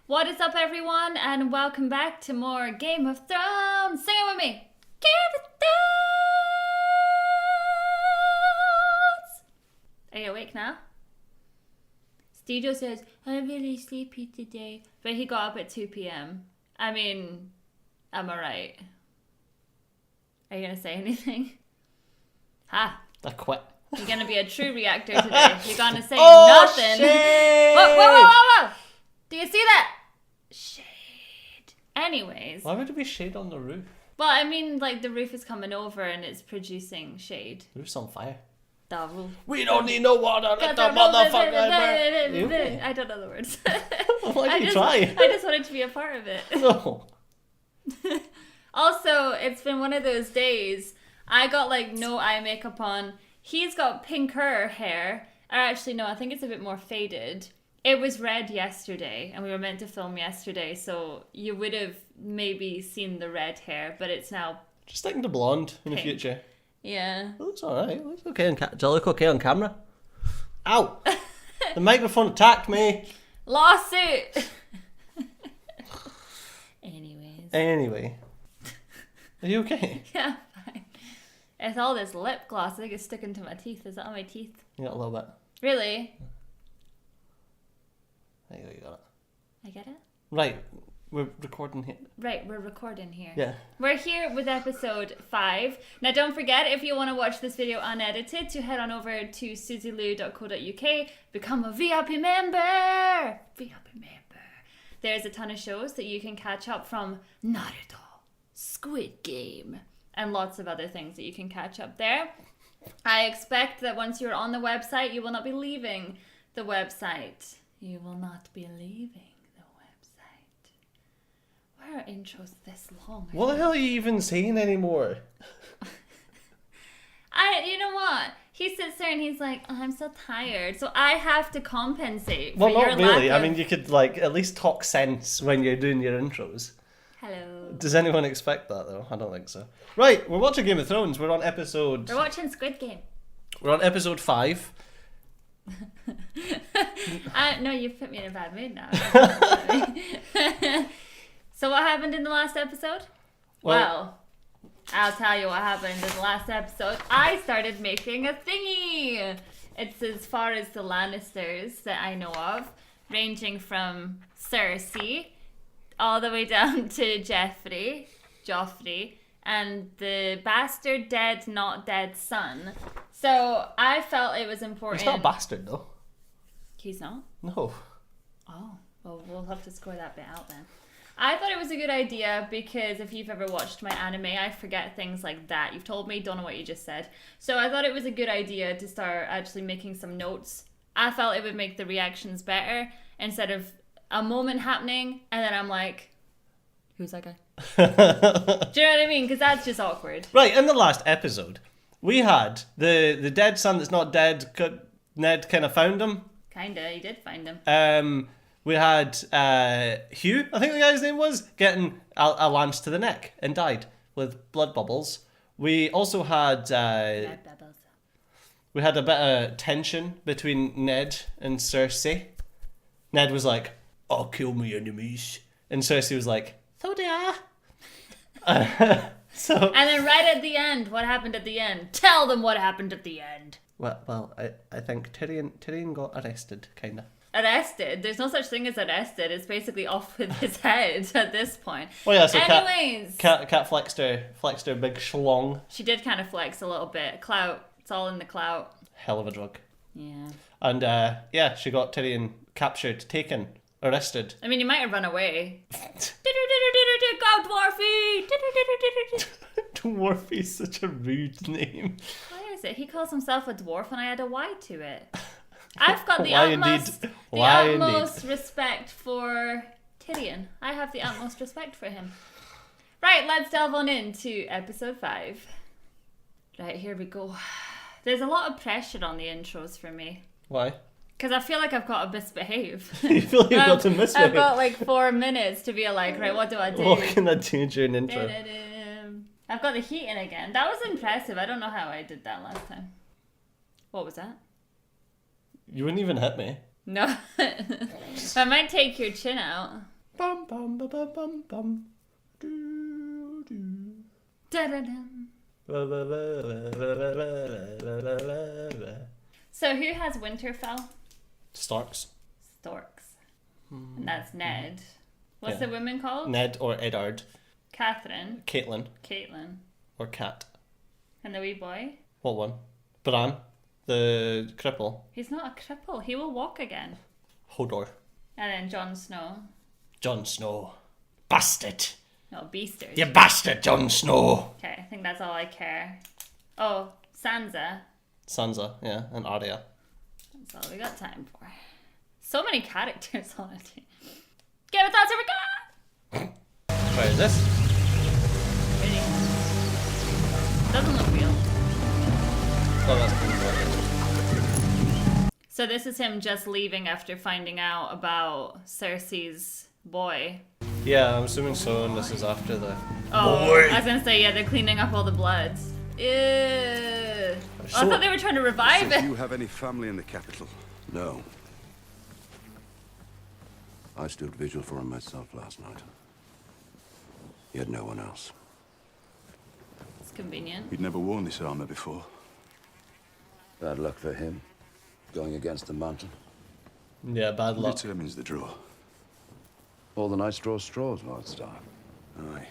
What is up, everyone, and welcome back to more Game of Thrones. Sing it with me. Game of Thrones. Are you awake now? Steejo says, I'm really sleepy today, but he got up at 2 p.m. I mean, am I right? Are you going to say anything? Ha! I quit. You're going to be a true reactor today. You're going to say nothing. Shit! Whoa! Do you see that? Shade. Anyways. Why would there be shade on the roof? Well, I mean, like, the roof is coming over and it's producing shade. The roof's on fire. The roof. We don't need no water. Let the motherfucker burn. I don't know the words. Why did you try? I just wanted to be a part of it. No. Also, it's been one of those days. I got, like, no eye makeup on. He's got pinker hair. Or actually, no, I think it's a bit more faded. It was red yesterday, and we were meant to film yesterday, so you would have maybe seen the red hair, but it's now Just sticking to blonde in the pink. future. Yeah. It looks alright. It looks okay. Does it look okay on camera? Ow! The microphone attacked me. Lawsuit! Anyway. Are you okay? Yeah, fine. It's all this lip gloss. I think it's sticking to my teeth. Is that on my teeth? You got a little bit. Really? There you go, you got it. I get it? Right, we're recording here. Right, we're recording here. Yeah. We're here with episode 5. Now, don't forget, if you want to watch this video unedited, to head on over to susylou.co.uk, become a VIP member! VIP member. There's a ton of shows that you can catch up from Naruto, Squid Game, and lots of other things that you can catch up there. I expect that once you're on the website, you will not be leaving the website. You will not be leaving the website. Why are intros this long? What the hell are you even saying anymore? You know what? He sits there and he's like, oh, I'm so tired. So I have to compensate for Well, your not really. lack I mean, you could, like, at least talk sense when you're doing your intros. Hello. Does anyone expect that, though? I don't think so. Right, we're watching Game of Thrones. We're on episode... We're watching Squid Game. We're on episode 5. No, you've put me in a bad mood now. So what happened in the last episode? Well, I'll tell you what happened in the last episode. I started making a thingy. It's as far as the Lannisters that I know of, ranging from Cersei all the way down to Joffrey, and the bastard dead, not dead son. So I felt it was important. He's not a bastard, though. He's not? No. Oh, well, we'll have to score that bit out then. I thought it was a good idea because if you've ever watched my anime, I forget things like that. You've told me, don't know what you just said. So I thought it was a good idea to start actually making some notes. I felt it would make the reactions better instead of a moment happening and then I'm like, who's that guy? Do you know what I mean? Because that's just awkward. Right, in the last episode, we had the dead son that's not dead. Ned kind of found him. Kinda, he did find him. We had Hugh, I think the guy's name was, getting a lance to the neck and died with blood bubbles. We also had we had a bit of tension between Ned and Cersei. Ned was like, I'll kill my enemies. And Cersei was like, so they are. And then right at the end, what happened at the end? Tell them what happened at the end. Well, I think Tyrion got arrested, kind of. Arrested? There's no such thing as arrested. It's basically off with his head at this point. Well, yeah, so anyways. Cat flexed her big schlong. She did kind of flex a little bit. Clout. It's all in the clout. Hell of a drug. Yeah. And, she got Tyrion captured, taken, arrested. I mean, he might have run away. Go, Dwarfy! Dwarfy's such a rude name. Why is it? He calls himself a dwarf and I had a Y to it. I've got the Why utmost respect for Tyrion. I have the utmost respect for him. Right, let's delve on into episode 5. Right, here we go. There's a lot of pressure on the intros for me. Why? Because I feel like I've got to misbehave. You feel like you've got to misbehave? I've got like 4 minutes to be like, right, what do I do? What can I do during intro? I've got the heat in again. That was impressive. I don't know how I did that last time. What was that? You wouldn't even hit me. No. I might take your chin out. Bum bum bum bum bum bum. Do, do. Da-da-dum. La, la, la, la, la, la, la, la, la. So who has Winterfell? Starks. Storks. And that's Ned. What's Yeah. the woman called? Ned or Eddard. Catherine. Caitlin Caitlin. or Cat. And the wee boy? What one? Bran. The cripple. He's not a cripple. He will walk again. Hodor. And then Jon Snow. Jon Snow. Bastard. No, Beastard. You bastard, Jon Snow. Okay, I think that's all I care. Oh, Sansa. Sansa, yeah, and Arya. That's all we got time for. So many characters on it. Get with us, here we go! Where is this? Pretty. Doesn't look real. Oh, that's pretty good. So this is him just leaving after finding out about Cersei's boy. Yeah, I'm assuming so, and this is after the... Oh, Boy. I was gonna say, yeah, they're cleaning up all the blood. Ew. I So- thought they were trying to revive So it. do you have any family in the capital? No. I stood vigil for him myself last night. He had no one else. It's convenient. He'd never worn this armor before. Bad luck for him, going against the mountain. Yeah, bad Who luck. determines the draw? All the knights draw straws, Lord Stark. Aye.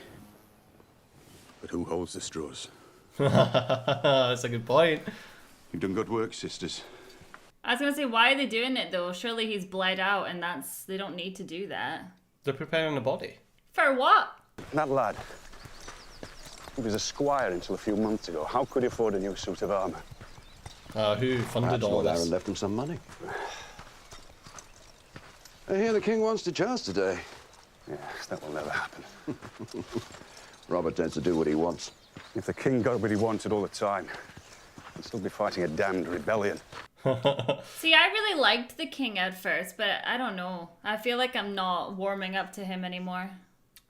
But who holds the straws? That's a good point. You've done good work, sisters. I was gonna say, why are they doing it though? Surely he's bled out and they don't need to do that. They're preparing the body. For what? That lad, he was a squire until a few months ago. How could he afford a new suit of armor? Who funded Perhaps all Lord this? Arya left him some money. I hear the king wants to joust today. Yeah, that will never happen. Robert tends to do what he wants. If the king got what he wanted all the time, he'd still be fighting a damned rebellion. See, I really liked the king at first, but I don't know. I feel like I'm not warming up to him anymore.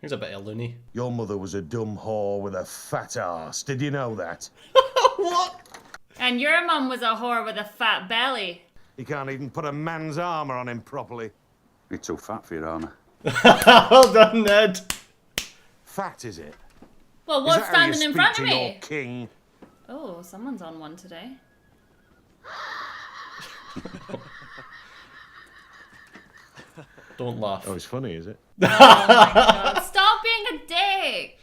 He's a bit of loony. Your mother was a dumb whore with a fat arse. Did you know that? What? And your mum was a whore with a fat belly. He can't even put a man's armour on him properly. You're too fat for your armor. Well done, Ned. Fat, is it? Well, Is what's that how you standing in speak front to of your me? king? Oh, someone's on one today. Don't laugh. Oh, it's funny, is it? Oh my god. Stop being a dick!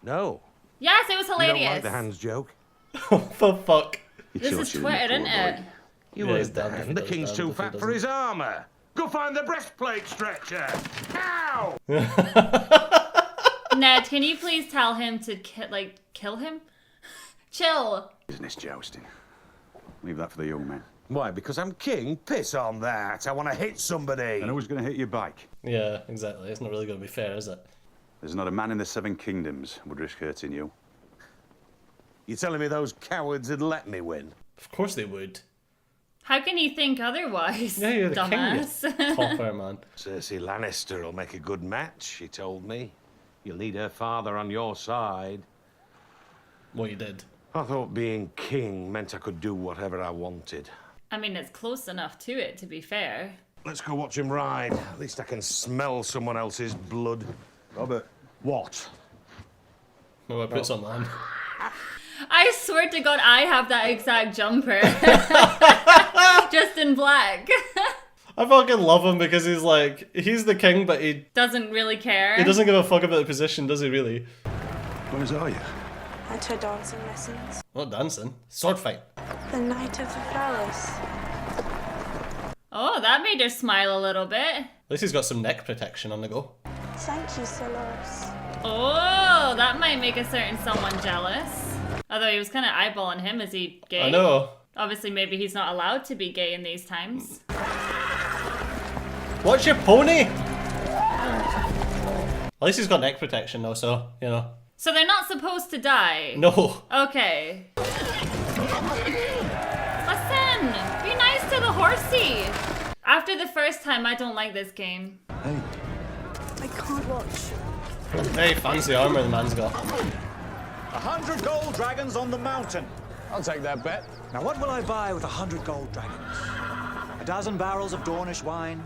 No. Yes, it was You hilarious. don't like the hands joke? For fuck. This is Twitter, isn't it? You Yeah, ain't he's damned if damned. he The does, king's damned too if he fat for doesn't. his armour. Go find the breastplate stretcher. Ow! Ned, can you please tell him to kill him? Chill. Business jousting. Leave that for the young men. Why, because I'm king? Piss on that. I want to hit somebody. And who's going to hit your bike? Yeah, exactly. It's not really going to be fair, is it? There's not a man in the Seven Kingdoms would risk hurting you. You're telling me those cowards would let me win? Of course they would. How can you think otherwise? Yeah, you're the dumbass? king. Topper, man. Cersei Lannister will make a good match, she told me. You'll need her father on your side. What you did. I thought being king meant I could do whatever I wanted. I mean, it's close enough to it, to be fair. Let's go watch him ride. At least I can smell someone else's blood. Robert. What? No, I put some on. I swear to God, I have that exact jumper. Just in black. I fucking love him because he's the king, but he Doesn't really care. doesn't give a fuck about the position, does he really? Where's Arya? At her dancing lessons. Not dancing. Sword fight. The Knight of the Flowers. Oh, that made her smile a little bit. At least he's got some neck protection on the go. Thank you, Sir Loris. Oh, that might make a certain someone jealous. Although he was kind of eyeballing him. Is he gay? I know. Obviously, maybe he's not allowed to be gay in these times. What's your pony? At least he's got neck protection though, so, you know. So they're not supposed to die? No. Okay. Listen, be nice to the horsey. After the first time, I don't like this game. I can't watch. Very fancy armor the man's got. 100 gold dragons on the mountain. I'll take that bet. Now what will I buy with 100 gold dragons? A dozen barrels of Dornish wine,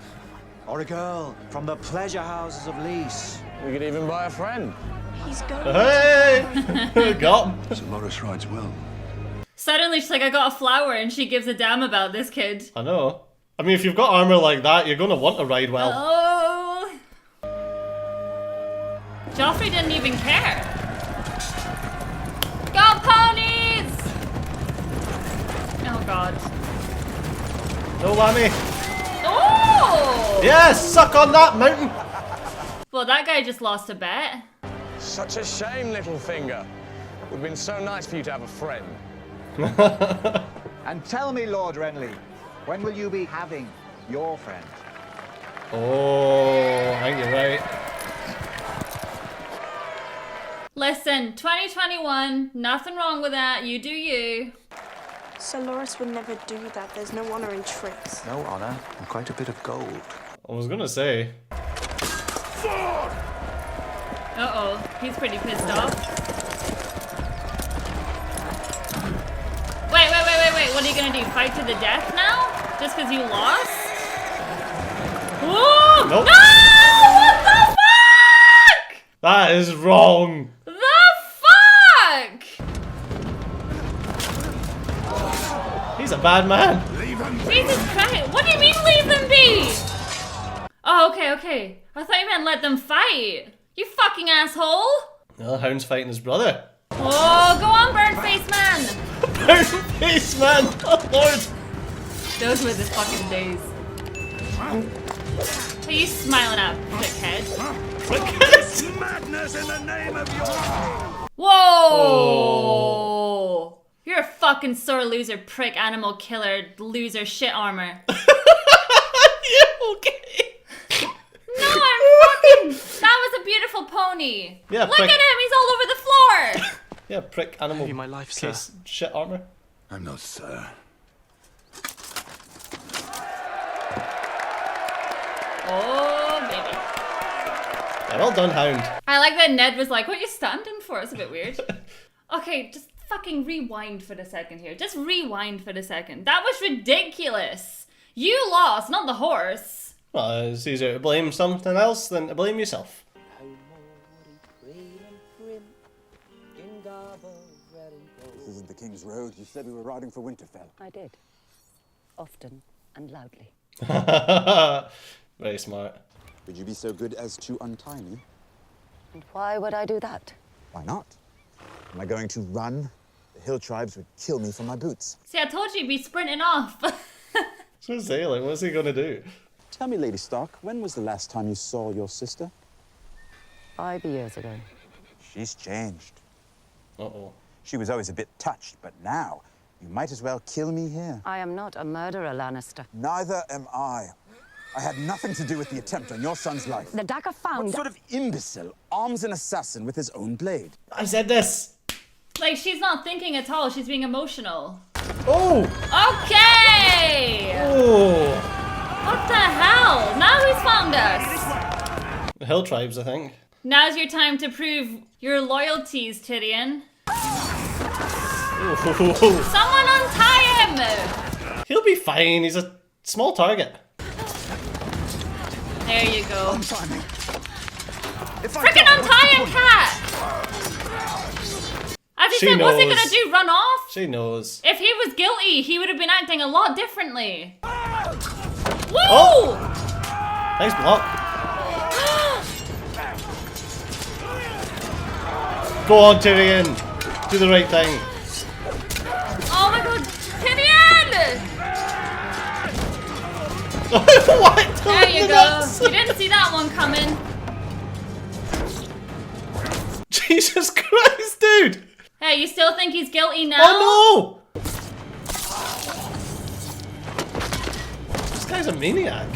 Or a girl from the pleasure houses of Lease. We could even buy a friend. He's going Hey! Got him. So Loris rides well. Suddenly she's like, I got a flower, and she gives a damn about this kid. I know. I mean, if you've got armor like that, you're gonna want to ride well. Oh! Joffrey didn't even care. Go ponies! Oh god. No whammy. Oh! Yes! Suck on that mountain! Well, that guy just lost a bet. Such a shame, Littlefinger. It would have been so nice for you to have a friend. And tell me, Lord Renly, when will you be having your friend? Oh, I think you're right. Listen, 2021, nothing wrong with that. You do you. Sir Loris would never do that. There's no honor in tricks. No honor and quite a bit of gold. I was gonna say. Uh-oh, he's pretty pissed off. Wait, what are you gonna do? Fight to the death now? Just because you lost? Whoa! Nope. No! What the fuck? That is wrong. The fuck? He's a bad man. Jesus Christ, what do you mean leave them be? Oh, okay. I thought you meant let them fight. You fucking asshole. Well, the Hound's fighting his brother. Oh, go on, burnt face man. Burnt face man. Oh lord. Those were the fucking days. What are you smiling at, prickhead? Madness in the name of your... Whoa! Oh. You're a fucking sore loser, prick, animal killer, loser, shit armor. Yeah, okay. No, I'm fucking... That was a beautiful pony. Yeah, Look prick. at him, he's all over the floor. Yeah, prick animal. Give you my life, sir. Case shit armor. I'm no sir. Oh, baby. Yeah, well done, Hound. I like that Ned was like, what are you standing for? It's a bit weird. Okay, just fucking rewind for the second here. Just rewind for the second. That was ridiculous. You lost, not the horse. Well, it's easier to blame something else than to blame yourself. This isn't the King's Road. You said we were riding for Winterfell. I did. Often and loudly. Very smart. Would you be so good as to untie me? And why would I do that? Why not? Am I going to run? The hill tribes would kill me for my boots. See, I told you you'd be sprinting off. So say, like, what's he gonna do? Tell me, Lady Stark, when was the last time you saw your sister? 5 years ago. She's changed. Uh-oh. She was always a bit touched, but now you might as well kill me here. I am not a murderer, Lannister. Neither am I. I had nothing to do with the attempt on your son's life. The dagger found... What sort of imbecile arms an assassin with his own blade? I said this! Like, she's not thinking at all. She's being emotional. Oh! Okay! Oh! What the hell? Now who's found us? The Hill Tribes, I think. Now's your time to prove your loyalties, Tyrion. Someone untie him! He'll be fine. He's a small target. There you go. Untie me. Frickin' untie him, cat! As he She said, what's he knows. gonna do? Run off? She knows. If he was guilty, he would have been acting a lot differently. Woo! Oh! Nice block. Go on, Tyrion. Do the right thing. Oh my god, Tyrion! What? There you go. You didn't see that one coming. Jesus Christ, dude! Hey, you still think he's guilty now? Oh no! This guy's a maniac.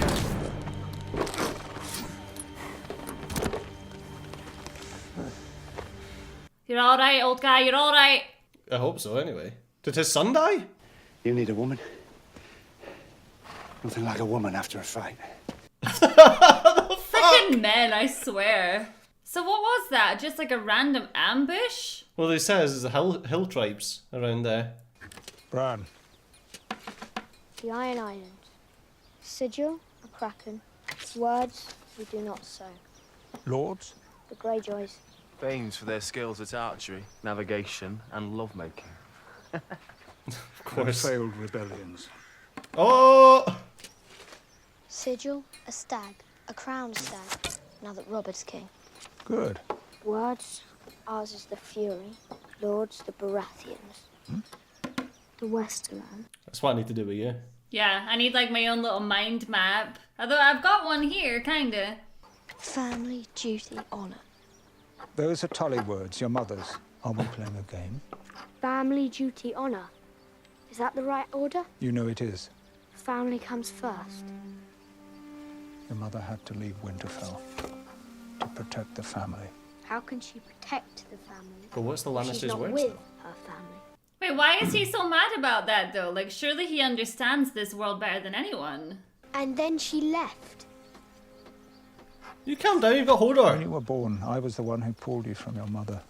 You're alright, old guy, you're alright. I hope so, anyway. Did his son die? You need a woman. Nothing like a woman after a fight. Frickin' men, I swear. So what was that? Just like a random ambush? Well, he says there's the hill tribes around there. Bran. The Iron Islands. Sigil, a kraken, Words we do not sow. Lords? The Greyjoys. Famed for their skills at archery, navigation, and lovemaking. Of course. Failed rebellions. Oh! Sigil, a stag, a crowned stag, now that Robert's king. Good. Words, ours is the Fury. Lords, the Baratheons. The Westerland. That's what I need to do with you. Yeah, I need like my own little mind map. Although I've got one here, kinda. Family, duty, honour. Those are Tully words, your mother's. Are we playing a game? Family, duty, honour. Is that the right order? You know it is. Family comes first. Your mother had to leave Winterfell to protect the family. How can she protect the family? But what's the if she's Lannisters' not words? with her family. Wait, why is he so mad about that though? Like, surely he understands this world better than anyone. And then she left. You calm down, you've got When Hodor. you were born, I was the one who pulled you from your mother.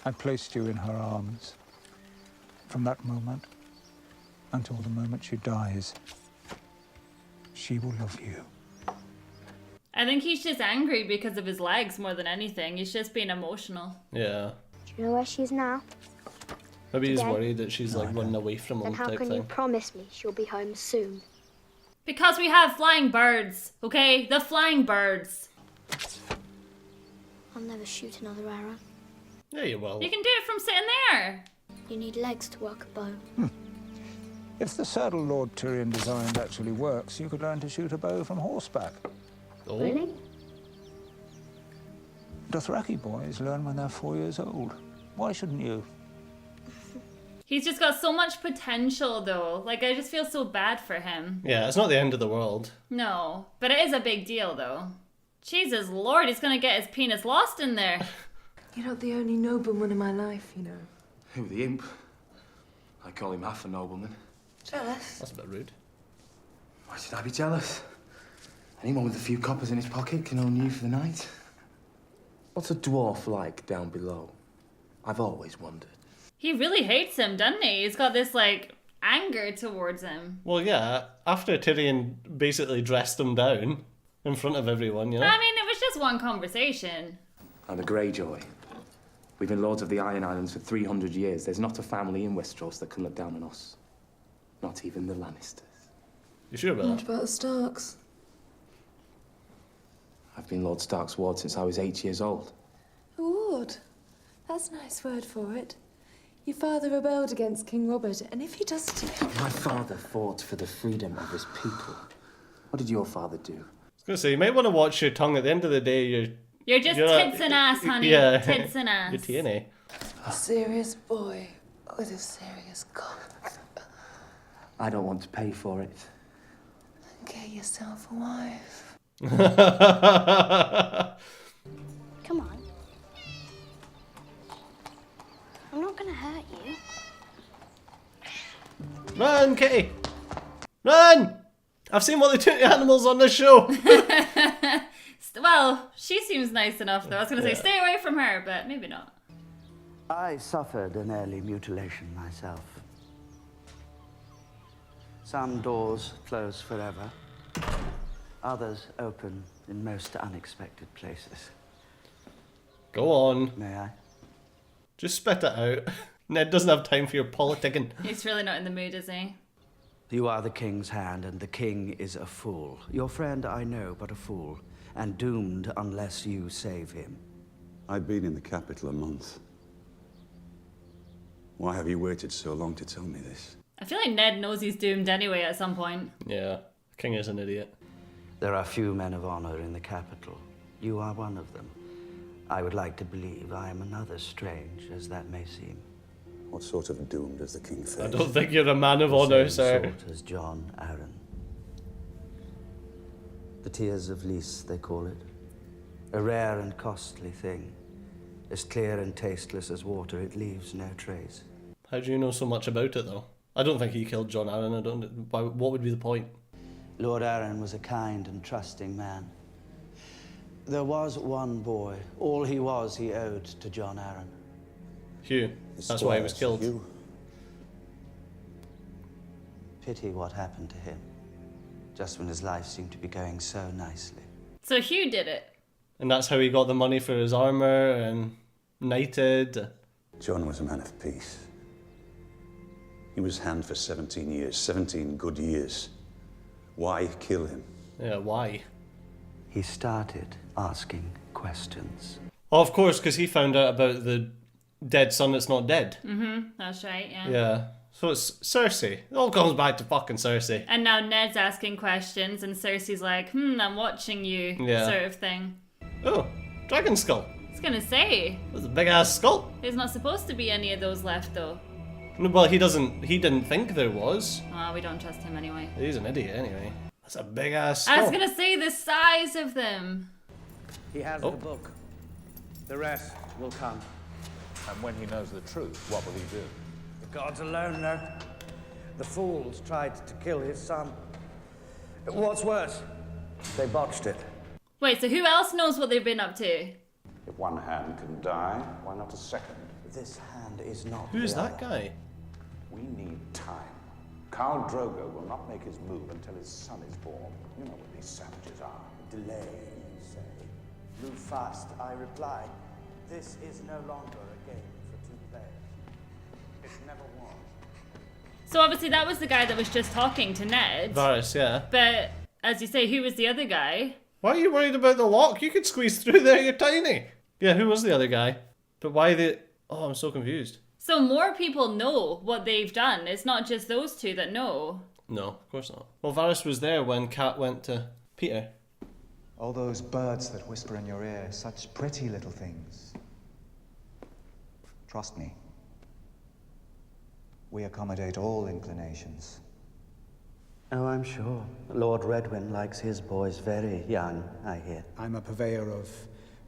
I placed you in her arms. From that moment until the moment she dies, she will love you. I think he's just angry because of his legs more than anything. He's just being emotional. Yeah. Do you know where she is now? Maybe he's Today? worried that she's like running away from Then him how type can you thing. promise me she'll be home soon? Because we have flying birds, okay? The flying birds. I'll never shoot another arrow. Yeah, you will. You can do it from sitting there. You need legs to work a bow. If the saddle Lord Tyrion designed actually works, you could learn to shoot a bow from horseback. Oh. Really? Dothraki boys learn when they're 4 years old. Why shouldn't you? He's just got so much potential though. Like, I just feel so bad for him. Yeah, it's not the end of the world. No, but it is a big deal though. Jesus Lord, he's gonna get his penis lost in there. You're not the only nobleman in my life, you know. Who, the imp? I call him half a nobleman. Jealous? That's a bit rude. Why should I be jealous? Anyone with a few coppers in his pocket can own you for the night. What's a dwarf like down below? I've always wondered. He really hates him, doesn't he? He's got this, like, anger towards him. Well, yeah, after Tyrion basically dressed him down in front of everyone, you know? I mean, it was just one conversation. I'm a Greyjoy. We've been lords of the Iron Islands for 300 years. There's not a family in Westeros that can look down on us. Not even the Lannisters. You sure about What that? about the Starks? I've been Lord Stark's ward since I was 8 years old. A ward? That's a nice word for it. Your father rebelled against King Robert, and if he doesn't... My father fought for the freedom of his people. What did your father do? I was gonna say, you might want to watch your tongue. At the end of the day, You're just tits and ass, honey. Yeah. Tits and ass. You're TNA. A serious boy with a serious God. I don't want to pay for it. Get yourself a wife. Come on. I'm not gonna hurt you. Run, Kitty! Run! I've seen what they do to animals on this show. Well, she seems nice enough though. I was gonna say, Yeah. stay away from her, but maybe not. I suffered an early mutilation myself. Some doors close forever. Others open in most unexpected places. Go on. May I? Just spit it out. Ned doesn't have time for your politicking. He's really not in the mood, is he? You are the king's hand, and the king is a fool. Your friend, I know, but a fool, and doomed unless you save him. I've been in the capital a month. Why have you waited so long to tell me this? I feel like Ned knows he's doomed anyway at some point. Yeah, King is an idiot. There are few men of honor in the capital. You are one of them. I would like to believe I am another, strange as that may seem. What sort of doom does the king face? I don't think you're a man of The honor, same sir. sort as John Arryn. The tears of Lys, they call it. A rare and costly thing. As clear and tasteless as water, it leaves no trace. How do you know so much about it, though? I don't think he killed John Arryn. I don't. What would be the point? Lord Arryn was a kind and trusting man. There was one boy. All he was, he owed to John Arryn. Hugh. That's why he was killed. Hugh. Pity what happened to him. just when his life seemed to be going so nicely. So Hugh did it. And that's how he got the money for his armor and knighted. John was a man of peace. He was hand for 17 years, 17 good years. Why kill him? Yeah, why? He started asking questions. Oh, of course, because he found out about the dead son that's not dead. That's right, yeah. Yeah. So it's Cersei. It all comes back to fucking Cersei. And now Ned's asking questions, and Cersei's like, I'm watching you, sort of thing. Oh, dragon skull. I was gonna say, That's a big ass skull. there's not supposed to be any of those left, though. No, well, he didn't think there was. Oh, we don't trust him anyway. He's an idiot anyway. That's a big ass skull. I was gonna say the size of them. He has the book. The rest will come. And when he knows the truth, what will he do? The gods alone know. The fools tried to kill his son. What's worse, they botched it. Wait, so who else knows what they've been up to? If one hand can die, why not a second? This hand is not. Who's that guy? We need time. Khal Drogo will not make his move until his son is born. You know what these savages are. Delay, you say. Move fast, I reply. This is no longer a game for two players. It never was. So obviously that was the guy that was just talking to Ned. Varys, yeah. But, as you say, who was the other guy? Why are you worried about the lock? You could squeeze through there, you're tiny. Yeah, who was the other guy? But why the... Oh, I'm so confused. So more people know what they've done. It's not just those two that know. No, of course not. Well, Varys was there when Kat went to Peter. All those birds that whisper in your ear, such pretty little things. Trust me. We accommodate all inclinations. Oh, I'm sure. Lord Redwyn likes his boys very young, I hear. I'm a purveyor of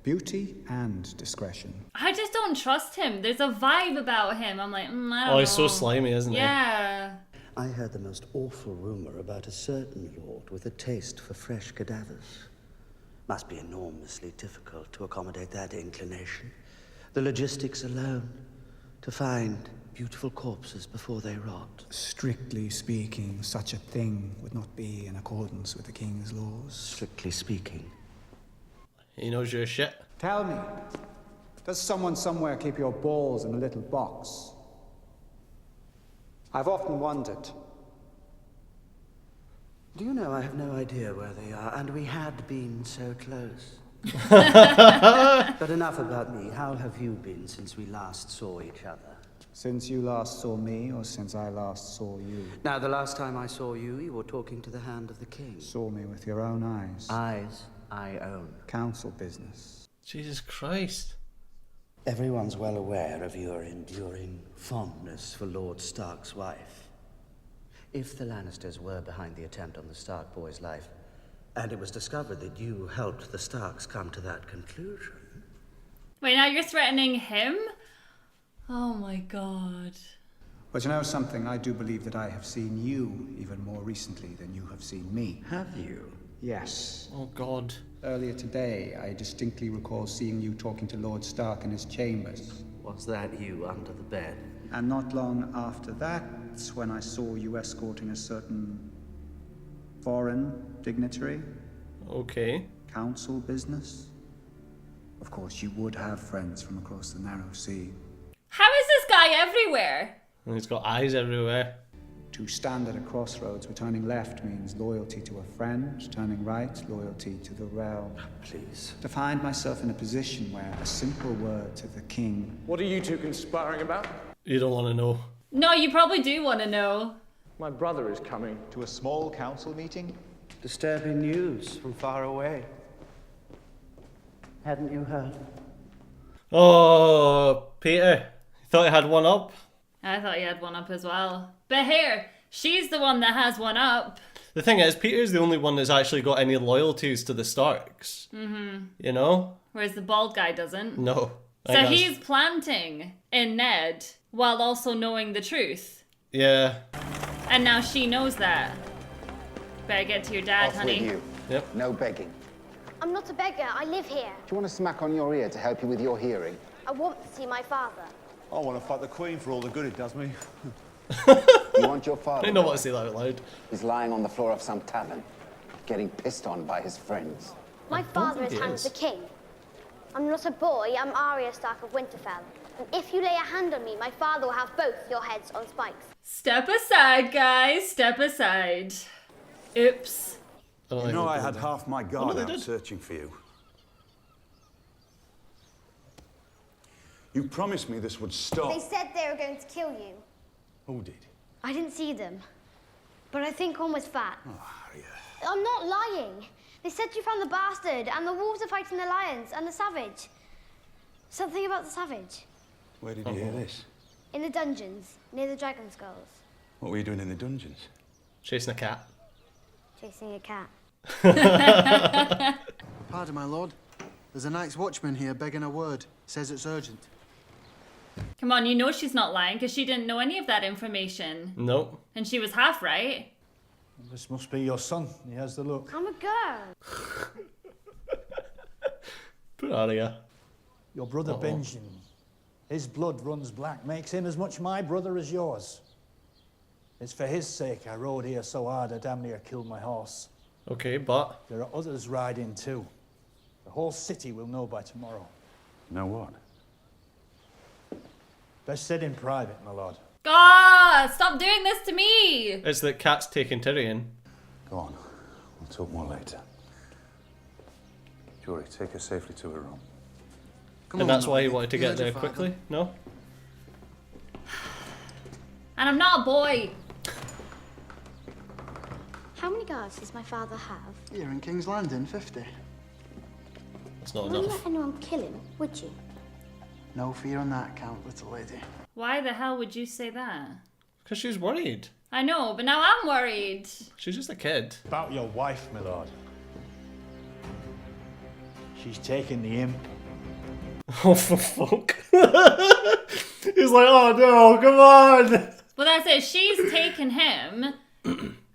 beauty and discretion. I just don't trust him. There's a vibe about him. I'm like, I don't know. Oh, he's so slimy, isn't he? Yeah. I heard the most awful rumor about a certain lord with a taste for fresh cadavers. Must be enormously difficult to accommodate that inclination. The logistics alone, to find beautiful corpses before they rot. Strictly speaking, such a thing would not be in accordance with the king's laws. Strictly speaking. He knows your shit. Tell me, does someone somewhere keep your balls in a little box? I've often wondered. Do you know, I have no idea where they are, and we had been so close. But enough about me. How have you been since we last saw each other? Since you last saw me, or since I last saw you? Now, the last time I saw you, you were talking to the hand of the king. Saw me with your own eyes. Eyes I own. Council business. Jesus Christ. Everyone's well aware of your enduring fondness for Lord Stark's wife. If the Lannisters were behind the attempt on the Stark boy's life, and it was discovered that you helped the Starks come to that conclusion... Wait, now you're threatening him? Oh my god. But you know something? I do believe that I have seen you even more recently than you have seen me. Have you? Yes. Oh god. Earlier today, I distinctly recall seeing you talking to Lord Stark in his chambers. Was that you under the bed? And not long after that's when I saw you escorting a certain foreign dignitary. Okay. Council business. Of course, you would have friends from across the narrow sea. How is this guy everywhere? And he's got eyes everywhere. To stand at a crossroads where turning left means loyalty to a friend, turning right, loyalty to the realm. Please. To find myself in a position where a simple word to the king... What are you two conspiring about? You don't want to know. No, you probably do want to know. My brother is coming. To a small council meeting? Disturbing news from far away. Hadn't you heard? Oh, Peter. You thought you had one up? I thought you had one up as well. But here, she's the one that has one up. The thing is, Peter's the only one that's actually got any loyalties to the Starks. Mm-hmm. You know? Whereas the bald guy doesn't. No. So he's planting in Ned while also knowing the truth. Yeah. And now she knows that. Better get to your dad, Off honey. with you. Yep. No begging. I'm not a beggar. I live here. Do you want a smack on your ear to help you with your hearing? I want to see my father. I want to fight the Queen for all the good it does me. You want your father? I don't know what to say that out loud. He's lying on the floor of some tavern. getting pissed on by his friends. My father is hand of the king. I'm not a boy, I'm Arya Stark of Winterfell. And if you lay a hand on me, my father will have both your heads on spikes. Step aside, guys. Step aside. Oops. You know I had half my guard out searching for you. You promised me this would stop. They said they were going to kill you. Who did? I didn't see them, but I think one was fat. Oh, Arya. I'm not lying. They said you found the bastard, and the wolves are fighting the lions, and the savage. Something about the savage. Where did you hear this? In the dungeons, near the dragon skulls. What were you doing in the dungeons? Chasing a cat. Chasing a cat. Pardon, my lord. There's a Night's Watchman here begging a word. Says it's urgent. Come on, you know she's not lying because she didn't know any of that information. Nope. And she was half right. This must be your son. He has the look. I'm a girl. Poor Arya. Your brother Benjamin. His blood runs black. Makes him as much my brother as yours. It's for his sake I rode here so hard I damn near killed my horse. Okay, but... There are others riding too. The whole city will know by tomorrow. Know what? Best said in private, my lord. Ah! Stop doing this to me! It's that Cat's taking Tyrion. Go on. We'll talk more later. Jory, take her safely to her room. And that's why he wanted to get there quickly? No? And I'm not a boy. How many guards does my father have? Here in King's Landing, 50. That's not Wouldn't enough. let anyone kill him, would you? No fear on that account, little lady. Why the hell would you say that? Because she's worried. I know, but now I'm worried. She's just a kid. About your wife, my lord. She's taken the imp. Oh, for fuck. He's like, oh no, come on. Well, that's it. She's taken him.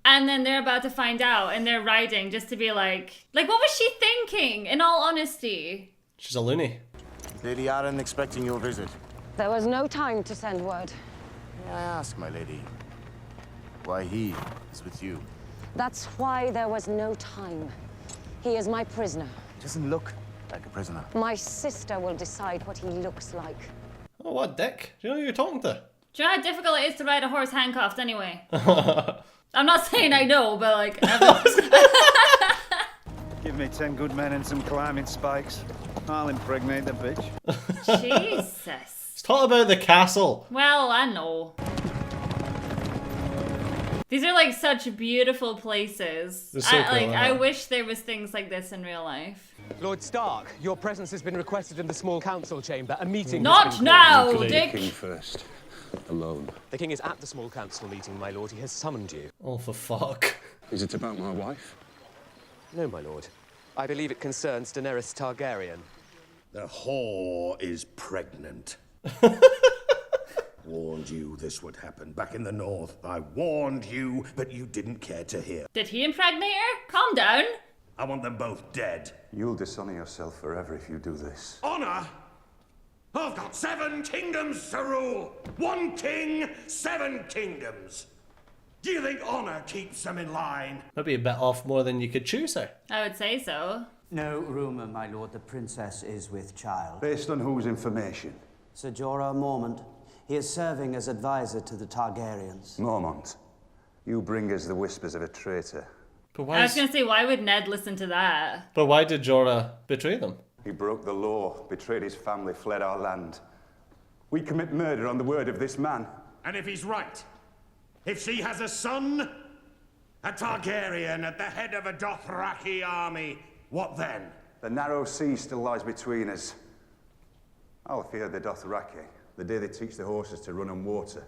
And then they're about to find out, and they're riding just to be like, what was she thinking, in all honesty? She's a loony. Lady Arryn expecting your visit. There was no time to send word. May I ask, my lady, why he is with you? That's why there was no time. He is my prisoner. He doesn't look like a prisoner. My sister will decide what he looks like. Oh, what dick? Do you know who you're talking to? Do you know how difficult it is to ride a horse handcuffed anyway? I'm not saying I know, but like... Give me 10 good men and some climbing spikes. I'll impregnate the bitch. Jesus. Let's talk about the castle. Well, I know. These are like such beautiful places. They're so cool, I wish there was things like this in real life. Lord Stark, your presence has been requested in the small council chamber. A meeting. Not now, Dick. King first. Alone. The king is at the small council meeting, my lord. He has summoned you. Oh, for fuck. Is it about my wife? No, my lord. I believe it concerns Daenerys Targaryen. The whore is pregnant. Warned you this would happen. Back in the north, I warned you, but you didn't care to hear. Did he impregnate her? Calm down. I want them both dead. You'll dishonor yourself forever if you do this. Honor? I've got 7 kingdoms to rule. 1 king, 7 kingdoms. Do you think honor keeps them in line? Maybe a bit off more than you could choose her. I would say so. No rumour, my lord. The princess is with child. Based on whose information? Sir Jorah Mormont. He is serving as advisor to the Targaryens. Mormont, you bring us the whispers of a traitor. But I was going to say, why would Ned listen to that? But why did Jorah betray them? He broke the law, betrayed his family, fled our land. We commit murder on the word of this man. And if he's right, if she has a son, a Targaryen at the head of a Dothraki army, what then? The narrow sea still lies between us. I'll fear the Dothraki, the day they teach the horses to run on water.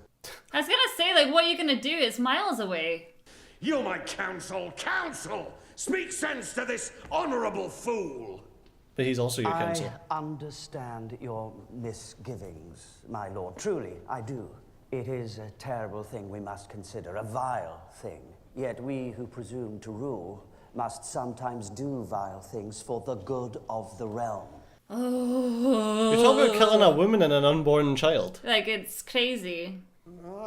I was going to say, what you're going to do is miles away. You're my counsel. Counsel! Speak sense to this honorable fool. But he's also your counsel. I understand your misgivings, my lord. Truly, I do. It is a terrible thing we must consider, a vile thing. Yet we who presume to rule must sometimes do vile things for the good of the realm. Oh. You're talking about killing a woman and an unborn child. Like, it's crazy.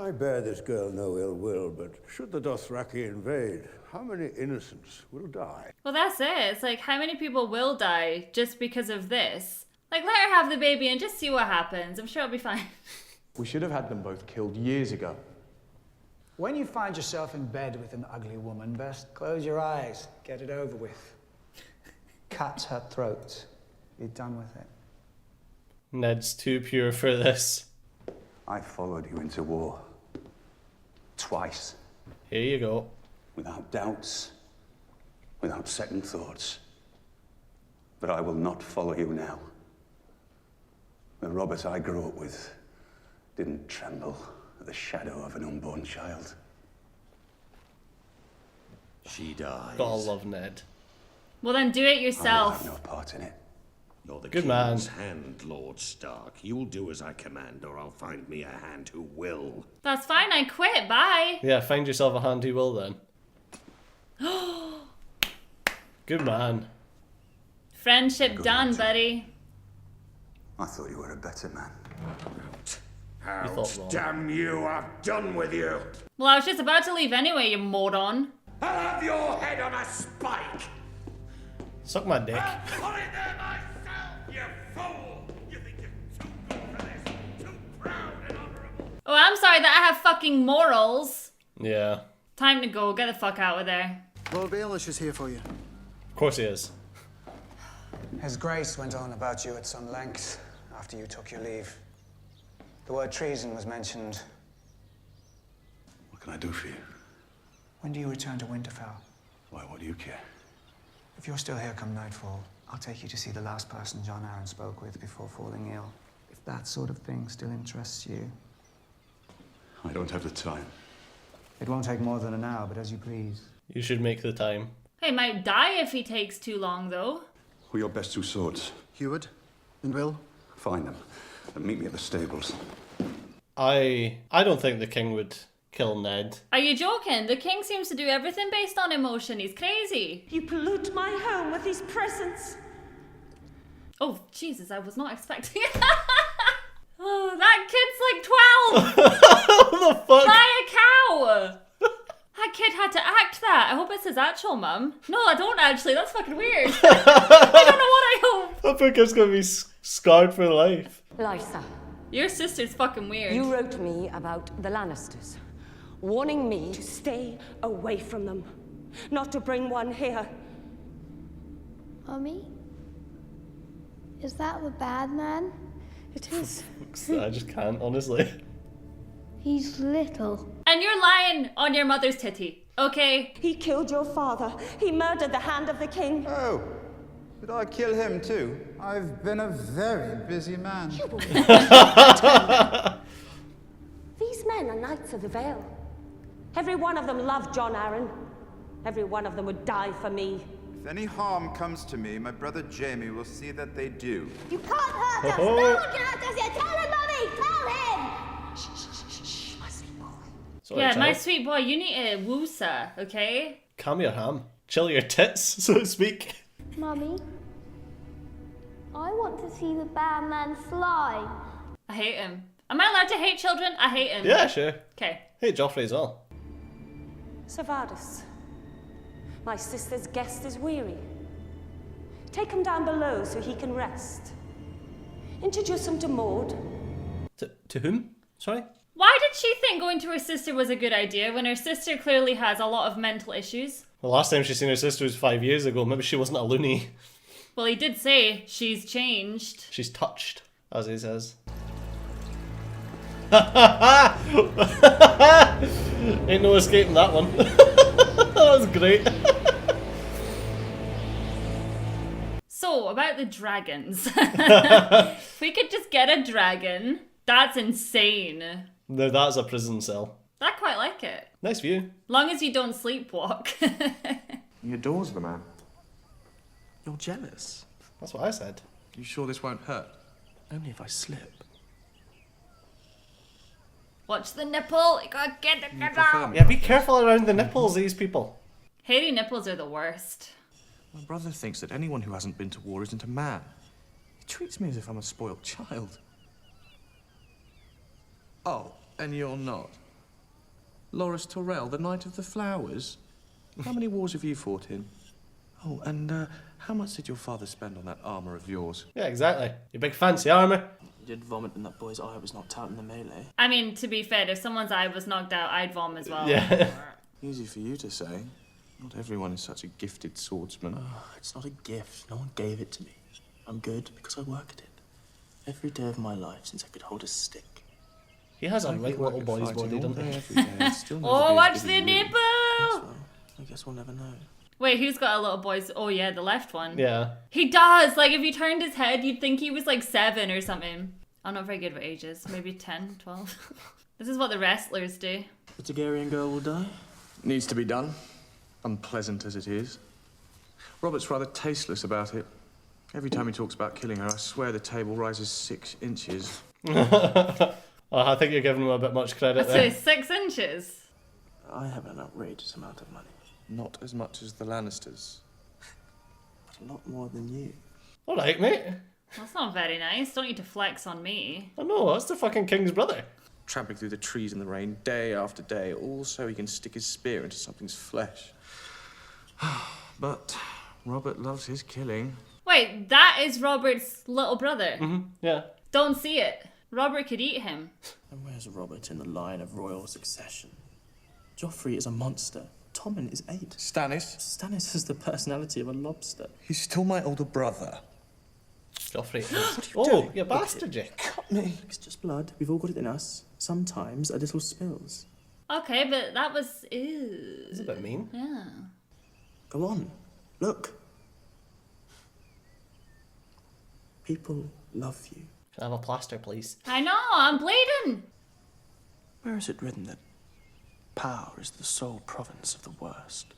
I bear this girl no ill will, but should the Dothraki invade, how many innocents will die? Well, that's it. It's like, how many people will die just because of this? Like, let her have the baby and just see what happens. I'm sure it'll be fine. We should have had them both killed years ago. When you find yourself in bed with an ugly woman, best close your eyes, get it over with. Cut her throat. Be done with it. Ned's too pure for this. I followed you into war. Twice. Here you go. Without doubts, without second thoughts. But I will not follow you now. The Robert I grew up with didn't tremble at the shadow of an unborn child. She dies. Gotta love Ned. Well, then do it yourself. I will have no part in it. You're the Good king's man. hand, Lord Stark. You'll do as I command, or I'll find me a hand who will. That's fine, I quit. Bye. Yeah, find yourself a hand who will then. Good man. Friendship Good done, answer. buddy. I thought you were a better man. Out, thought wrong. Damn you, I've done with you. Well, I was just about to leave anyway, you moron. I'll have your head on a spike. Suck my dick. I'll put it there myself, you fool. You think you're too good for this, too proud and honorable. Oh, I'm sorry that I have fucking morals. Yeah. Time to go. Get the fuck out of there. Lord Baelish is here for you. Of course he is. His Grace went on about you at some length after you took your leave. The word treason was mentioned. What can I do for you? When do you return to Winterfell? Why, what do you care? If you're still here come nightfall, I'll take you to see the last person Jon Arryn spoke with before falling ill. If that sort of thing still interests you. I don't have the time. It won't take more than an hour, but as you please. You should make the time. He might die if he takes too long, though. Who are your best two swords? Heward and Will. Find them and meet me at the stables. I don't think the king would kill Ned. Are you joking? The king seems to do everything based on emotion. He's crazy. You pollute my home with these presents. Oh, Jesus, I was not expecting it. Oh, that kid's like 12. What the fuck? Buy a cow. That kid had to act that. I hope it's his actual mum. No, I don't actually. That's fucking weird. I don't know what I hope. That book is going to be scarred for life. Lysa, Your sister's fucking weird. you wrote me about the Lannisters, warning me To stay away from them. Not to bring one here. Mummy? Is that the bad man? It is. I just can't, honestly. He's little. And you're lying on your mother's titty, okay? He killed your father. He murdered the hand of the king. Oh, did I kill him too? I've been a very busy man. These men are Knights of the Vale. Every one of them loved Jon Arryn. Every one of them would die for me. If any harm comes to me, my brother Jaime will see that they do. You can't hurt us! No one can hurt us here! Tell him, Mummy! Tell him! Shh, my sweet boy. Sorry, Yeah, my child. sweet boy, you need to woosa, okay? Calm your ham. Chill your tits, so to speak. Mummy? I want to see the bad man slime. I hate him. Am I allowed to hate children? I hate him. Yeah, sure. Okay. Hey, Joffrey as well. Savardis, my sister's guest is weary. Take him down below so he can rest. Introduce him to Maud. To whom? Sorry? Why did she think going to her sister was a good idea when her sister clearly has a lot of mental issues? The last time she seen her sister was 5 years ago. Maybe she wasn't a loony. Well, he did say she's changed. She's touched, as he says. Ain't no escaping that one. That was great. So, about the dragons. If we could just get a dragon, that's insane. Now that's a prison cell. I quite like it. Nice view. Long as you don't sleepwalk. He adores the man. You're jealous. That's what I said. You sure this won't hurt? Only if I slip. Watch the nipple. You gotta get the nipple. Yeah, be careful around the nipples, these people. Hairy nipples are the worst. My brother thinks that anyone who hasn't been to war isn't a man. He treats me as if I'm a spoiled child. Oh, and you're not? Loras Tyrell, the Knight of the Flowers. How many wars have you fought in? Oh, and how much did your father spend on that armour of yours? Yeah, exactly. Your big fancy armour. You did vomit and that boy's eye was knocked out in the melee. I mean, to be fair, if someone's eye was knocked out, I'd vom as well. Yeah. Easy for you to say. Not everyone is such a gifted swordsman. Oh, it's not a gift. No one gave it to me. I'm good because I work at it. Every day of my life since I could hold a stick. He has a right little boy's body, doesn't he? Oh, watch the nipple! I guess we'll never know. Wait, who's got a little boy's... Oh, yeah, the left one. Yeah. He does! Like, if you turned his head, you'd think he was, like, 7 or something. I'm not very good with ages. Maybe 10, 12. This is what the wrestlers do. The Targaryen girl will die? Needs to be done. Unpleasant as it is. Robert's rather tasteless about it. Every time he talks about killing her, I swear the table rises 6 inches. Oh, I think you're giving him a bit much credit I'd there. say 6 inches. I have an outrageous amount of money. Not as much as the Lannisters. But a lot more than you. All right, mate. That's not very nice. Don't need to flex on me. I know, that's the fucking king's brother. Tramping through the trees in the rain day after day, all so he can stick his spear into something's flesh. But Robert loves his killing. Wait, that is Robert's little brother. Yeah. Don't see it. Robert could eat him. And where's Robert in the line of royal succession? Joffrey is a monster. Tommen is 8. Stannis has the personality of a lobster. He's still my older brother. Joffrey. What are you doing? You bastard, you. Cut me. It's just blood. We've all got it in us. Sometimes a little spills. Okay, but that was... Ew. It's a bit mean. Yeah. Go on. Look. People love you. Can I have a plaster, please? I know, I'm bleeding. Where is it written that power is the sole province of the worst?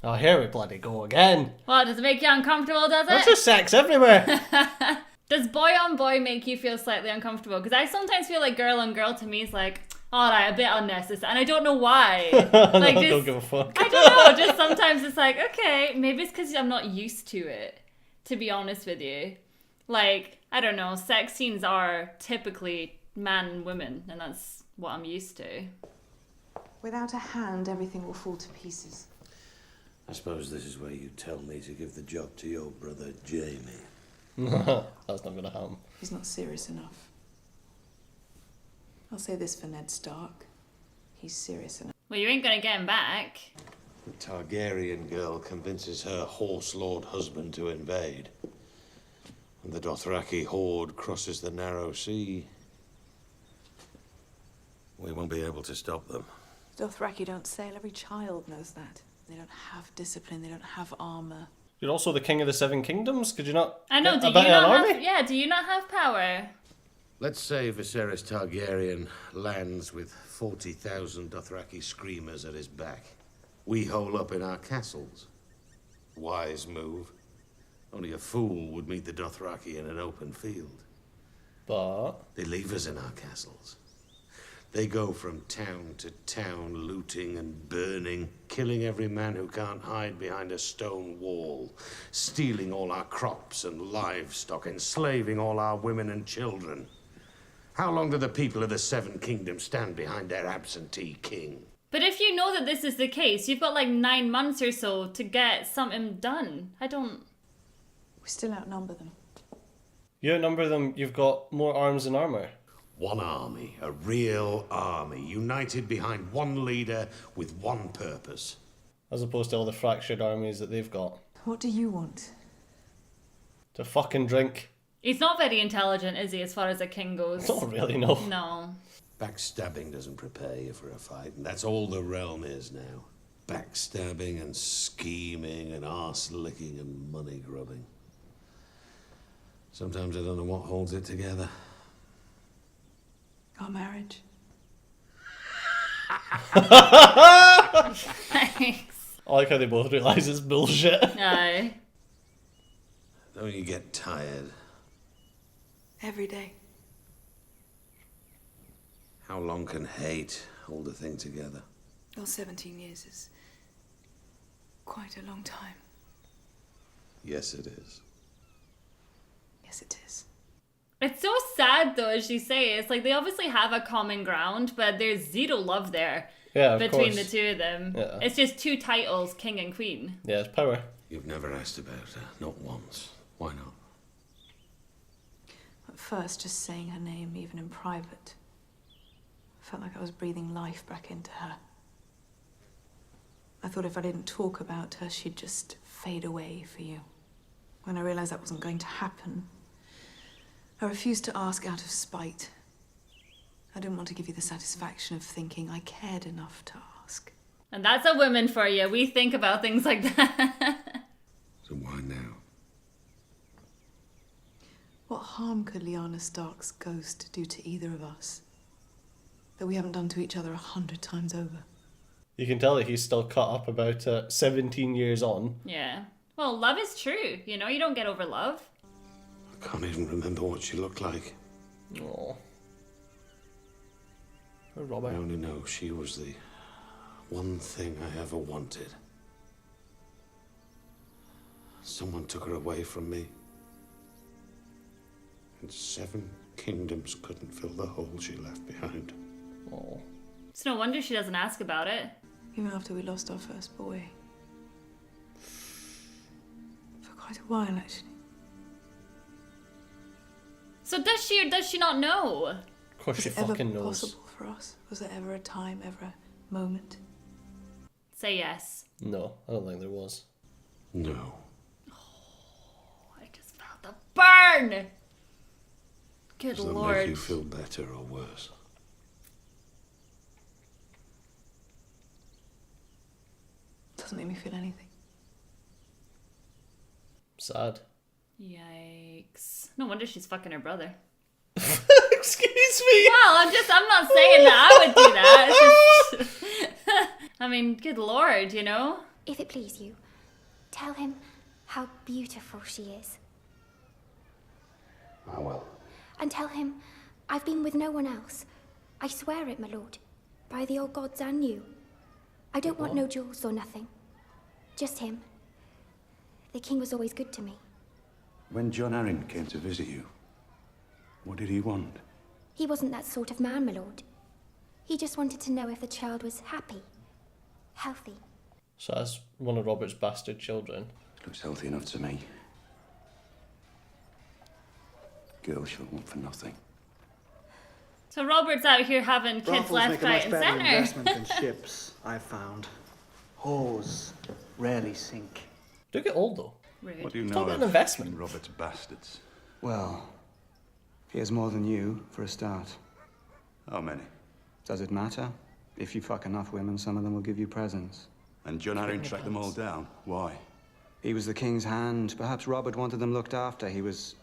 Oh, here we bloody go again. What, does it make you uncomfortable, does it? There's just sex everywhere. Does boy on boy make you feel slightly uncomfortable? Because I sometimes feel like girl on girl to me is like, alright, a bit unnecessary. And I don't know why. Like, No, just, don't give a fuck. I don't know, just sometimes it's like, okay, maybe it's because I'm not used to it, to be honest with you. Like, I don't know, sex scenes are typically man and woman, and that's what I'm used to. Without a hand, everything will fall to pieces. I suppose this is where you tell me to give the job to your brother, Jamie. That's not gonna happen. He's not serious enough. I'll say this for Ned Stark. He's serious enough. Well, you ain't gonna get him back. The Targaryen girl convinces her horse-lord husband to invade. And the Dothraki horde crosses the narrow sea. We won't be able to stop them. Dothraki don't sail. Every child knows that. They don't have discipline. They don't have armor. You're also the king of the 7 kingdoms. Could you not? I know, get do a you bit of an not army? have... Yeah, do you not have power? Let's say Viserys Targaryen lands with 40,000 Dothraki screamers at his back. We hole up in our castles. Wise move. Only a fool would meet the Dothraki in an open field. But they leave us in our castles. They go from town to town, looting and burning, killing every man who can't hide behind a stone wall, stealing all our crops and livestock, enslaving all our women and children. How long do the people of the 7 kingdoms stand behind their absentee king? But if you know that this is the case, you've got like 9 months or so to get something done. I don't... We still outnumber them. you outnumber them, you've got more arms and armor. One army, a real army, united behind one leader with one purpose. As opposed to all the fractured armies that they've got. What do you want? To fucking drink. He's not very intelligent, is he, as far as a king goes? Not really, no. No. Backstabbing doesn't prepare you for a fight, and that's all the realm is now. Backstabbing and scheming and arse-licking and money grubbing. Sometimes I don't know what holds it together. Our marriage. Thanks. I like how they both realise it's bullshit. Aye. Don't you get tired? Every day. How long can hate hold a thing together? Well, 17 years is quite a long time. Yes, it is. Yes, it is. It's so sad though, as you say. It's like they obviously have a common ground, but there's zero love there between the two of them. Yeah. It's just two titles, king and queen. Yeah, it's power. You've never asked about her, not once. Why not? At first, just saying her name, even in private, felt like I was breathing life back into her. I thought if I didn't talk about her, she'd just fade away for you. When I realized that wasn't going to happen, I refused to ask out of spite. I didn't want to give you the satisfaction of thinking I cared enough to ask. And that's a woman for you. We think about things like that. So why now? What harm could Lyanna Stark's ghost do to either of us that we haven't done to each other 100 times over? You can tell that he's still caught up about 17 years on. Yeah. Well, love is true. You know, you don't get over love. I can't even remember what she looked like. Oh. Oh, Robert. I only know she was the one thing I ever wanted. Someone took her away from me. And 7 kingdoms couldn't fill the hole she left behind. Oh. It's no wonder she doesn't ask about it. Even after we lost our first boy. For quite a while, actually. So does she or does she not know? Of course she fucking knows. Was it ever possible for us? Was there ever a time, ever a moment? Say yes. No, I don't think there was. No. I just felt the burn! Good Does that lord. make you feel better or worse? Doesn't make me feel anything. Sad. Yikes. No wonder she's fucking her brother. Excuse me. Well, I'm not saying that I would do that. It's just, I mean, good lord, you know? If it please you, tell him how beautiful she is. I will. And tell him I've been with no one else. I swear it, my lord. By the old gods and you. I don't want no jewels or nothing. Just him. The king was always good to me. When John Arryn came to visit you, what did he want? He wasn't that sort of man, my lord. He just wanted to know if the child was happy. Healthy. So that's one of Robert's bastard children. Looks healthy enough to me. Girl she'll want for nothing. So Robert's out here having kids Brothels left, make a right, much and better centre. investment than ships, I've found. Whores rarely sink. Do get old though. Rude. What do you Talk know about of an investment. King Robert's bastards? Well, he has more than you, for a start. How many? Does it matter? If you fuck enough women, some of them will give you presents. And John Arryn tracked them all down. Why? He was the king's hand. Perhaps Robert wanted them looked after. He was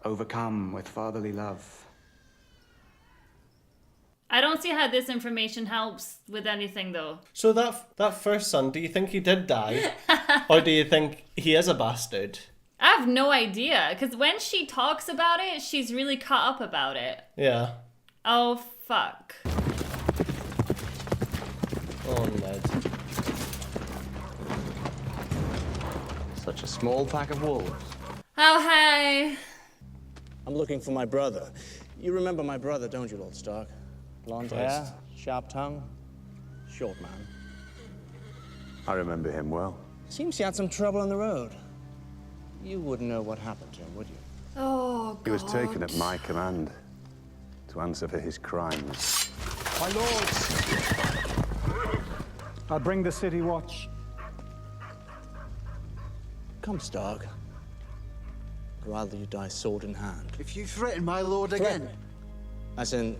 overcome with fatherly love. I don't see how this information helps with anything though. So that first son, do you think he did die? Or do you think he is a bastard? I have no idea, because when she talks about it, she's really caught up about it. Yeah. Oh, fuck. Oh, Ned. Such a small pack of wolves. Oh, hey. I'm looking for my brother. You remember my brother, don't you, Lord Stark? Blonde hair, sharp tongue, short man. I remember him well. Seems he had some trouble on the road. You wouldn't know what happened to him, would you? Oh, God. He was taken at my command to answer for his crimes. My lords, I'll bring the city watch. Come, Stark. I'd rather you die sword in hand. If you threaten my lord again... As in,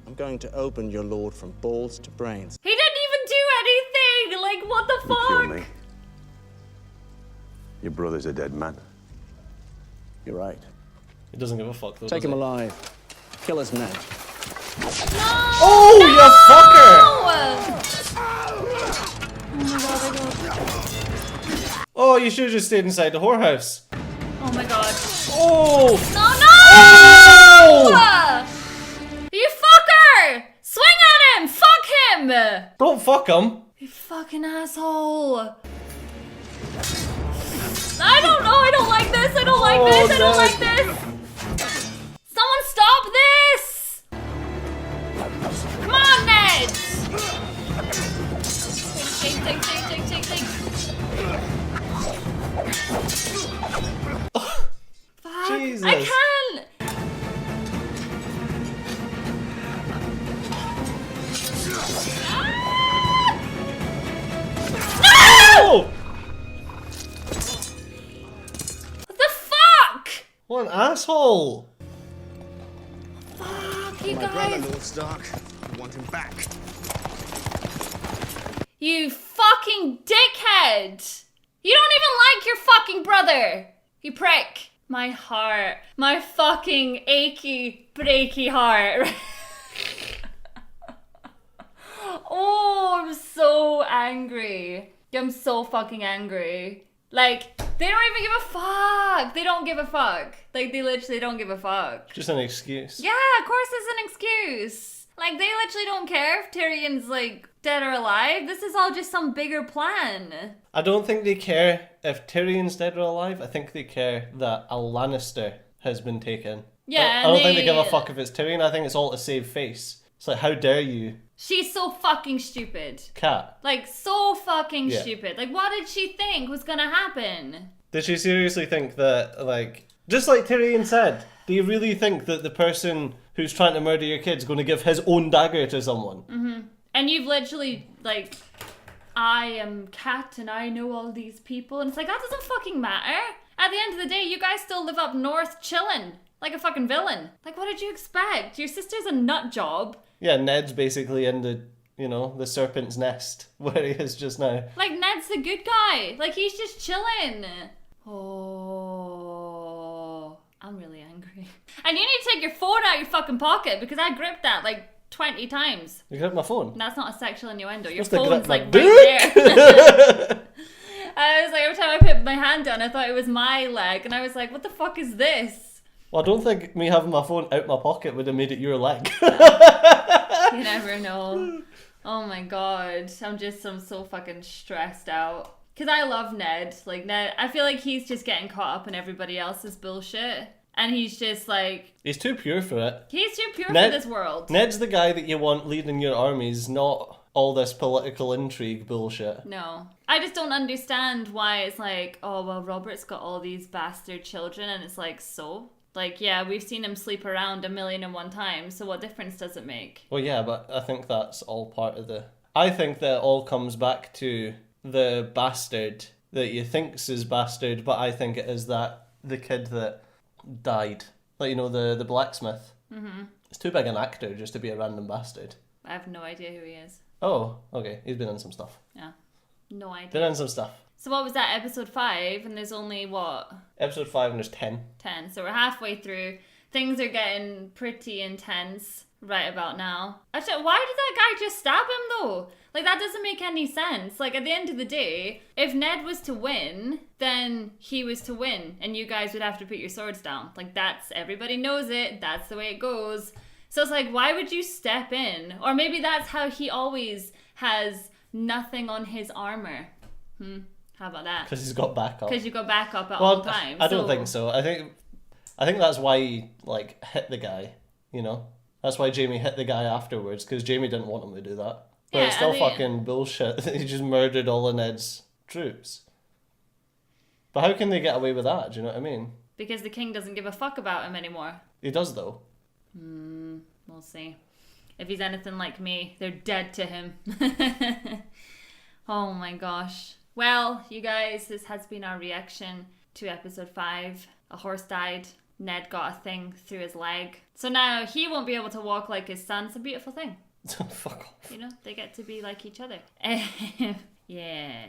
I'm going to open your lord from balls to brains. He didn't even do anything! Like, what the You fuck? kill me. Your brother's a dead man. You're right. He doesn't give a fuck though. Take him alive. Kill his men. Oh, you fucker! Oh, you should have just stayed inside the whorehouse. Oh my god. Oh! No, no! Oh! You fucker! Swing at him! Fuck him! Don't fuck him. You fucking asshole. I don't know, I don't like this, I don't like this, I don't like this. Jesus. I can't. No! What the fuck? What an asshole. Fuck, you My brother, guys. Lord Stark. I want him back. You fucking dickhead! You don't even like your fucking brother! You prick! My heart. My fucking achy, breaky heart. Oh, I'm so angry. I'm so fucking angry. Like, they don't even give a fuck. They don't give a fuck. Like, they literally don't give a fuck. Just an excuse. Yeah, of course it's an excuse. Like, they literally don't care if Tyrion's, like, dead or alive. This is all just some bigger plan. I don't think they care if Tyrion's dead or alive. I think they care that a Lannister has been taken. Yeah, I don't think they give a fuck if it's Tyrion. I think it's all to save face. It's like, how dare you? She's so fucking stupid. Cat. Like, so fucking Yeah. stupid. Like, what did she think was gonna happen? Did she seriously think that, like, just like Tyrion said, do you really think that the person who's trying to murder your kid's going to give his own dagger to someone? Mm-hmm. And you've literally, like, I am Cat and I know all these people. And it's like, that doesn't fucking matter. At the end of the day, you guys still live up north chilling like a fucking villain. Like, what did you expect? Your sister's a nut job. Yeah, Ned's basically in the, you know, the serpent's nest where he is just now. Like, Ned's the good guy. Like, he's just chilling. Oh, I'm really angry. And you need to take your phone out of your fucking pocket because I gripped that like 20 times. You grabbed my phone? And that's not a sexual innuendo. Your Supposed to phone's grab like my right there. I was like, every time I put my hand down, I thought it was my leg. And I was like, what the fuck is this? Well, I don't think me having my phone out my pocket would have made it your leg. You never know. Oh my god. I'm so fucking stressed out. Because I love Ned. Like, Ned, I feel like he's just getting caught up in everybody else's bullshit. And he's just like... He's too pure for it. He's too pure for this world. Ned's the guy that you want leading your armies, not all this political intrigue bullshit. No. I just don't understand why it's like, oh, well, Robert's got all these bastard children. And it's like, so? Like, yeah, we've seen him sleep around 1,000,001 times, so what difference does it make? Well, yeah, but I think that's all part of the... I think that it all comes back to the bastard that you think's his bastard, but I think it is that the kid that died. Like, you know, the blacksmith. Mm-hmm. It's too big an actor just to be a random bastard. I have no idea who he is. Oh, okay. He's been in some stuff. Yeah. No idea. Been in some stuff. So what was that, episode 5? And there's only, what? Episode 5 and there's 10. 10. So we're halfway through. Things are getting pretty intense right about now. Actually, why did that guy just stab him, though? Like, that doesn't make any sense. Like, at the end of the day, if Ned was to win, then he was to win. And you guys would have to put your swords down. Like, everybody knows it. That's the way it goes. So it's like, why would you step in? Or maybe that's how he always has nothing on his armor. How about that? Because he's got backup. Because you got backup at all times. I don't think so. I think that's why he, like, hit the guy, you know? That's why Jaime hit the guy afterwards, because Jaime didn't want him to do that. But yeah, it's still fucking bullshit. He just murdered all of Ned's troops. But how can they get away with that? Do you know what I mean? Because the king doesn't give a fuck about him anymore. He does, though. We'll see. If he's anything like me, they're dead to him. Oh my gosh. Well, you guys, this has been our reaction to episode 5. A horse died. Ned got a thing through his leg. So now he won't be able to walk like his son. It's a beautiful thing. Fuck off. You know, they get to be like each other. Yeah.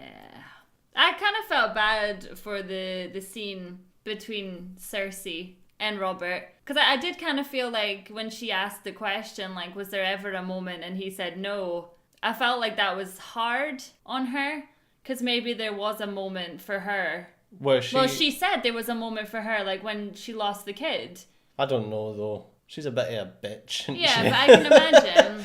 I kind of felt bad for the scene between Cersei and Robert. Because I did kind of feel like when she asked the question, like, was there ever a moment and he said no, I felt like that was hard on her. Because maybe there was a moment for her. Where she... Well, she said there was a moment for her, like when she lost the kid. I don't know, though. She's a bit of a bitch. Yeah, but I can imagine.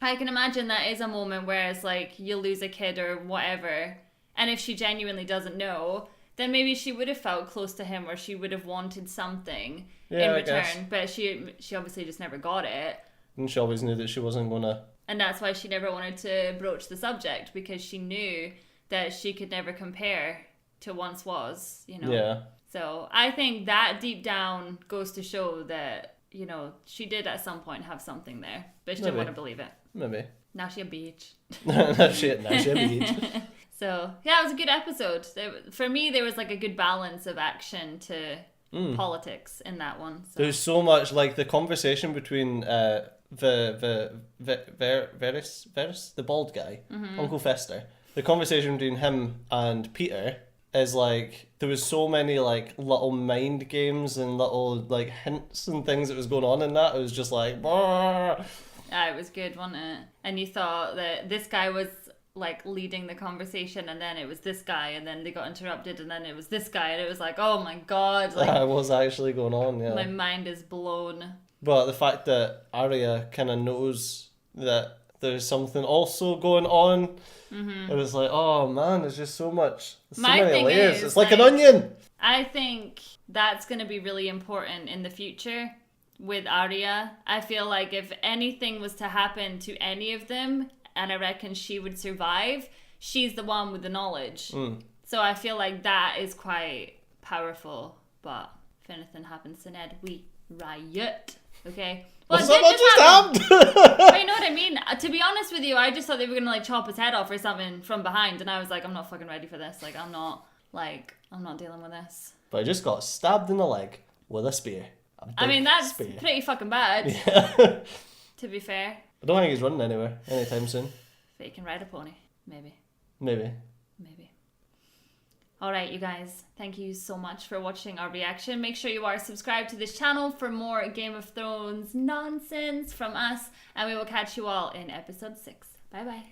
I can imagine that is a moment where it's like you lose a kid or whatever. And if she genuinely doesn't know, then maybe she would have felt close to him or she would have wanted something in return. But she obviously just never got it. And she always knew that she wasn't going to... And that's why she never wanted to broach the subject, because she knew that she could never compare to once was, you know. Yeah. So I think that deep down goes to show that, you know, she did at some point have something there, but she didn't want to believe it. Maybe. Now she a beach. now she a beach. So yeah, it was a good episode. For me, there was like a good balance of action to politics in that one. So. There's so much, like the conversation between Varys, the bald guy, Uncle Fester. The conversation between him and Peter is like, there was so many like little mind games and little like hints and things that was going on in that. It was just like, Barr! Yeah, it was good, wasn't it? And you thought that this guy was like leading the conversation, and then it was this guy, and then they got interrupted, and then it was this guy, and it was like, oh my god, like what's actually going on? Yeah, my mind is blown. But the fact that Arya kind of knows that there's something also going on, it was like, oh man, there's just so much, so many layers. It's like an onion. I think that's going to be really important in the future with Arya. I feel like if anything was to happen to any of them, and I reckon she would survive, she's the one with the knowledge. So I feel like that is quite powerful. But if anything happens to Ned, we riot. Okay? Well, it just happened. But you know what I mean? To be honest with you, I just thought they were going to like chop his head off or something from behind. And I was like, I'm not fucking ready for this. Like, I'm not dealing with this. But I just got stabbed in the leg with a spear. I mean, that's pretty fucking bad. Yeah. To be fair. I don't think he's running anywhere anytime soon. But he can ride a pony. Maybe. Alright, you guys. Thank you so much for watching our reaction. Make sure you are subscribed to this channel for more Game of Thrones nonsense from us. And we will catch you all in episode 6. Bye bye.